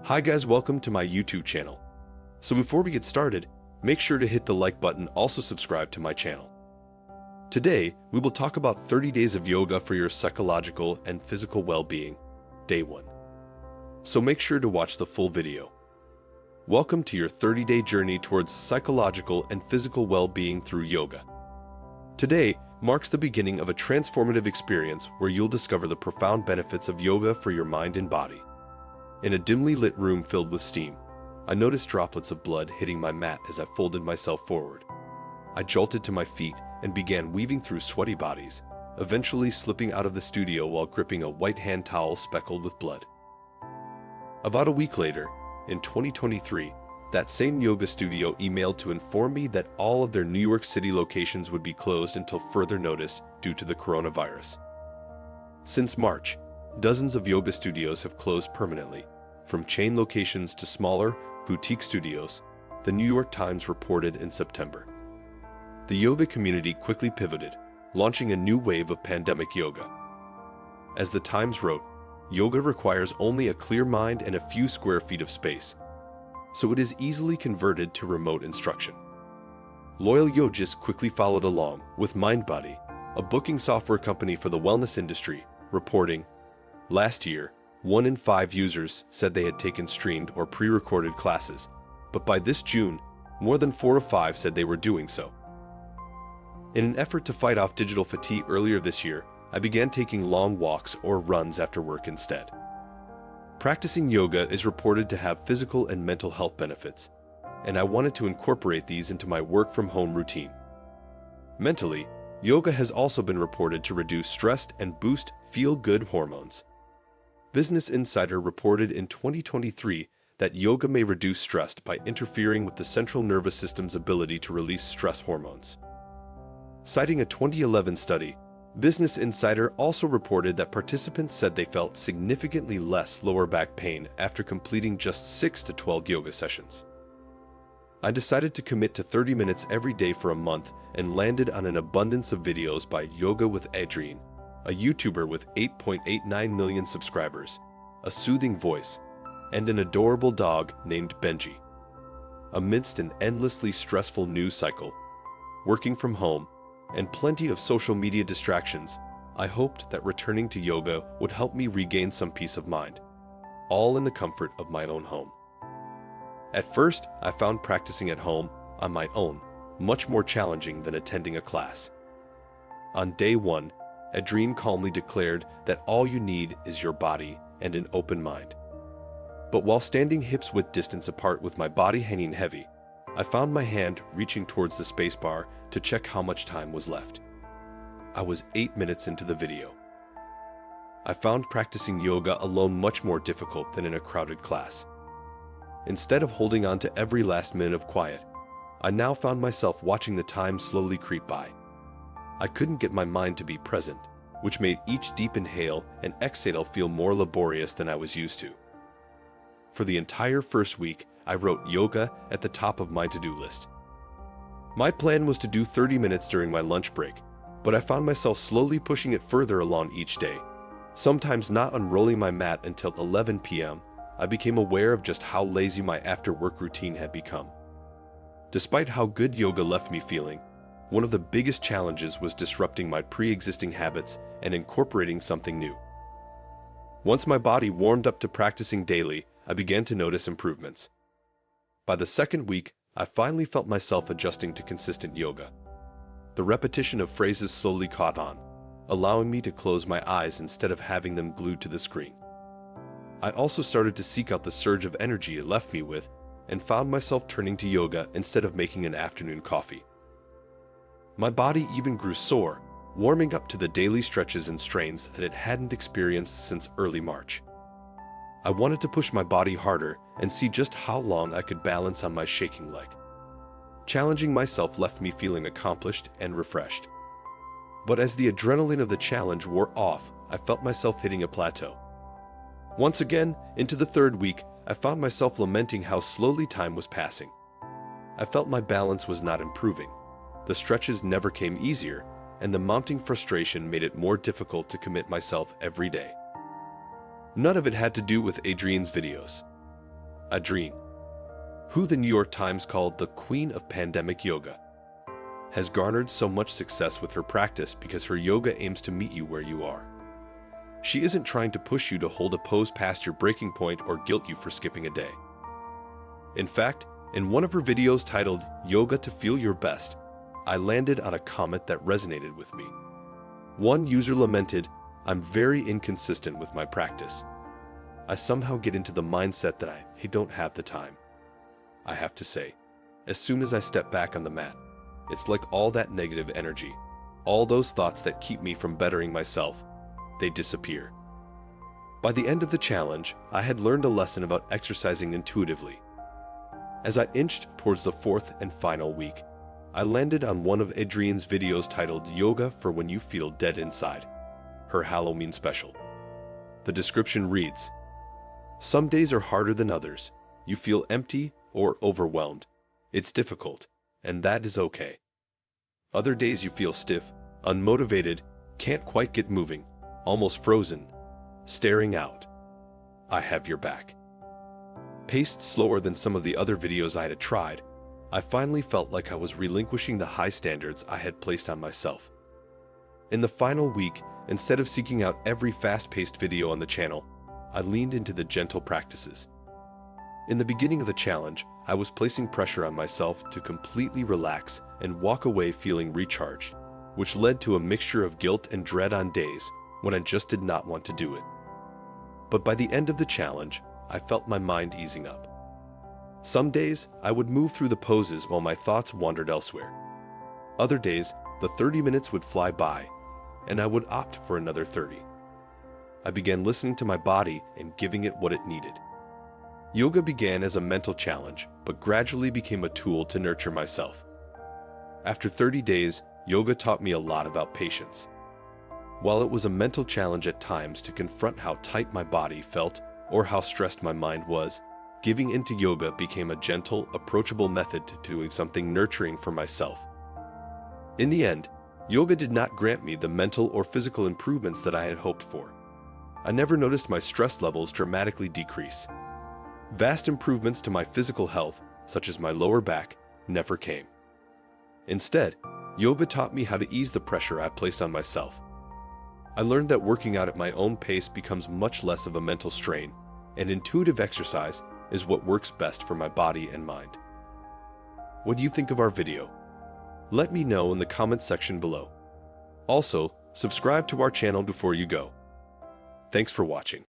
Hi guys, welcome to my YouTube channel. So before we get started, make sure to hit the like button, also subscribe to my channel. Today, we will talk about 30 days of yoga for your psychological and physical well-being, day 1. So make sure to watch the full video. Welcome to your 30-day journey towards psychological and physical well-being through yoga. Today marks the beginning of a transformative experience where you'll discover the profound benefits of yoga for your mind and body. In a dimly lit room filled with steam, I noticed droplets of blood hitting my mat as I folded myself forward. I jolted to my feet and began weaving through sweaty bodies, eventually slipping out of the studio while gripping a white hand towel speckled with blood. About a week later, in 2023, that same yoga studio emailed to inform me that all of their New York City locations would be closed until further notice due to the coronavirus. Since March, dozens of yoga studios have closed permanently, from chain locations to smaller, boutique studios, the New York Times reported in September. The yoga community quickly pivoted, launching a new wave of pandemic yoga. As the Times wrote, yoga requires only a clear mind and a few square feet of space, so it is easily converted to remote instruction. Loyal yogis quickly followed along, with MindBody, a booking software company for the wellness industry, reporting, last year, 1 in 5 users said they had taken streamed or pre-recorded classes, but by this June, more than 4 of 5 said they were doing so. In an effort to fight off digital fatigue earlier this year, I began taking long walks or runs after work instead. Practicing yoga is reported to have physical and mental health benefits, and I wanted to incorporate these into my work-from-home routine. Mentally, yoga has also been reported to reduce stress and boost feel-good hormones. Business Insider reported in 2023 that yoga may reduce stress by interfering with the central nervous system's ability to release stress hormones. Citing a 2011 study, Business Insider also reported that participants said they felt significantly less lower back pain after completing just 6 to 12 yoga sessions. I decided to commit to 30 minutes every day for a month and landed on an abundance of videos by Yoga with Adriene, a YouTuber with 8.89 million subscribers, a soothing voice, and an adorable dog named Benji. Amidst an endlessly stressful news cycle, working from home, and plenty of social media distractions, I hoped that returning to yoga would help me regain some peace of mind, all in the comfort of my own home. At first, I found practicing at home, on my own, much more challenging than attending a class. On day 1, Adriene calmly declared that all you need is your body and an open mind. But while standing hips-width distance apart with my body hanging heavy, I found my hand reaching towards the spacebar to check how much time was left. I was 8 minutes into the video. I found practicing yoga alone much more difficult than in a crowded class. Instead of holding on to every last minute of quiet, I now found myself watching the time slowly creep by. I couldn't get my mind to be present, which made each deep inhale and exhale feel more laborious than I was used to. For the entire first week, I wrote yoga at the top of my to-do list. My plan was to do 30 minutes during my lunch break, but I found myself slowly pushing it further along each day, sometimes not unrolling my mat until 11 p.m. I became aware of just how lazy my after-work routine had become. Despite how good yoga left me feeling, one of the biggest challenges was disrupting my pre-existing habits and incorporating something new. Once my body warmed up to practicing daily, I began to notice improvements. By the second week, I finally felt myself adjusting to consistent yoga. The repetition of phrases slowly caught on, allowing me to close my eyes instead of having them glued to the screen. I also started to seek out the surge of energy it left me with, and found myself turning to yoga instead of making an afternoon coffee. My body even grew sore, warming up to the daily stretches and strains that it hadn't experienced since early March. I wanted to push my body harder and see just how long I could balance on my shaking leg. Challenging myself left me feeling accomplished and refreshed. But as the adrenaline of the challenge wore off, I felt myself hitting a plateau. Once again, into the third week, I found myself lamenting how slowly time was passing. I felt my balance was not improving. The stretches never came easier, and the mounting frustration made it more difficult to commit myself every day. None of it had to do with Adriene's videos. Adrienne, who the New York Times called the Queen of Pandemic Yoga, has garnered so much success with her practice because her yoga aims to meet you where you are. She isn't trying to push you to hold a pose past your breaking point or guilt you for skipping a day. In fact, in one of her videos titled Yoga to Feel Your Best, I landed on a comment that resonated with me. One user lamented, "I'm very inconsistent with my practice. I somehow get into the mindset that I don't have the time." I have to say, as soon as I step back on the mat, it's like all that negative energy, all those thoughts that keep me from bettering myself, they disappear. By the end of the challenge, I had learned a lesson about exercising intuitively. As I inched towards the fourth and final week, I landed on one of Adrienne's videos titled Yoga for When You Feel Dead Inside, her Halloween special. The description reads, "Some days are harder than others. You feel empty or overwhelmed. It's difficult, and that is okay. Other days you feel stiff, unmotivated, can't quite get moving, almost frozen, staring out. I have your back." Paced slower than some of the other videos I had tried, I finally felt like I was relinquishing the high standards I had placed on myself. In the final week, instead of seeking out every fast-paced video on the channel, I leaned into the gentle practices. In the beginning of the challenge, I was placing pressure on myself to completely relax and walk away feeling recharged, which led to a mixture of guilt and dread on days when I just did not want to do it. But by the end of the challenge, I felt my mind easing up. Some days, I would move through the poses while my thoughts wandered elsewhere. Other days, the 30 minutes would fly by, and I would opt for another 30. I began listening to my body and giving it what it needed. Yoga began as a mental challenge, but gradually became a tool to nurture myself. After 30 days, yoga taught me a lot about patience. While it was a mental challenge at times to confront how tight my body felt or how stressed my mind was, giving into yoga became a gentle, approachable method to doing something nurturing for myself. In the end, yoga did not grant me the mental or physical improvements that I had hoped for. I never noticed my stress levels dramatically decrease. Vast improvements to my physical health, such as my lower back, never came. Instead, yoga taught me how to ease the pressure I place on myself. I learned that working out at my own pace becomes much less of a mental strain, and intuitive exercise is what works best for my body and mind. What do you think of our video? Let me know in the comments section below. Also, subscribe to our channel before you go. Thanks for watching.